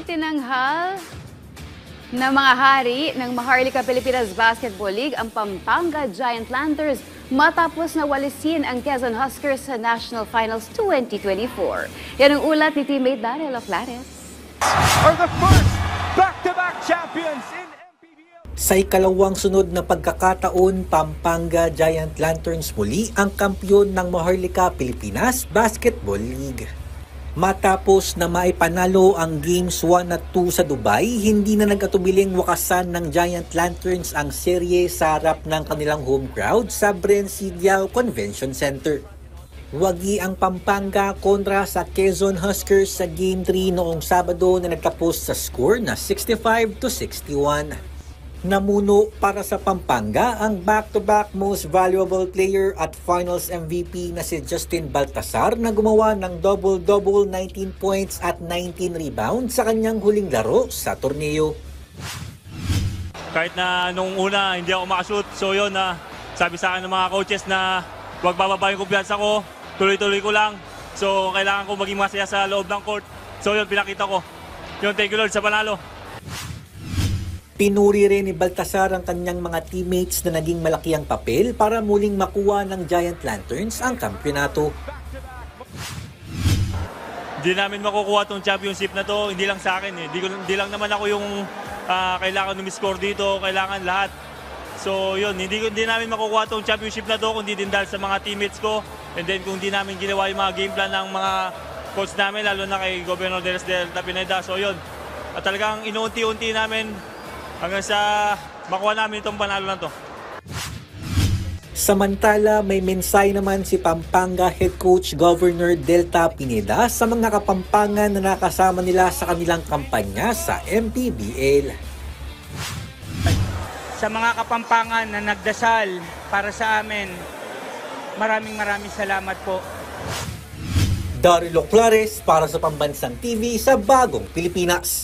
Itinanghal na mga hari ng Maharlika Pilipinas Basketball League ang Pampanga Giant Lanterns matapos na walisin ang Quezon Huskers sa National Finals 2024. Yan ang ulat ni teammate Daniel Oclares. Are the first back-to-back champions in MPBL. Sa ikalawang sunod na pagkakataon, Pampanga Giant Lanterns muli ang kampyon ng Maharlika Pilipinas Basketball League. Matapos na maipanalo ang Games 1 at 2 sa Dubai, hindi na nag-atubiling wakasan ng Giant Lanterns ang serye sa harap ng kanilang home crowd sa Brencigliao Convention Center. Wagi ang Pampanga kontra sa Quezon Huskers sa Game 3 noong Sabado na nagtapos sa score na 65-61. Namuno para sa Pampanga ang back-to-back most valuable player at finals MVP na si Justin Baltasar na gumawa ng double-double 19 points at 19 rebounds sa kanyang huling laro sa torneo. Kahit na nung una hindi ako makashoot, so yun na sabi sa akin ng mga coaches na huwag bababa yung kumpiyansa ko, tuloy-tuloy ko lang. So kailangan ko maging masaya sa loob ng court. So yun, pinakita ko. Yun, thank you Lord sa panalo. Pinuri rin ni Baltasar ang kanyang mga teammates na naging malaki ang papel para muling makuha ng Giant Lanterns ang kampyonato. Hindi namin makukuha itong championship na to, hindi lang sa akin. Hindi lang naman ako yung kailangan umiscore dito, kailangan lahat. So yun, hindi namin makukuha itong championship na to kundi din dahil sa mga teammates ko. And then kung hindi namin ginawa yung mga game plan ng mga coach namin, lalo na kay Governor Del Pineda. So yun, at talagang inuunti-unti namin hanggang sa makuha namin itong panalo na to. Samantala, may mensahe naman si Pampanga Head Coach Governor Delta Pineda sa mga Kapampangan na nakasama nila sa kanilang kampanya sa MPBL. Sa mga Kapampangan na nagdasal para sa amin, maraming salamat po. Daryl Oclares para sa Pambansang TV sa Bagong Pilipinas.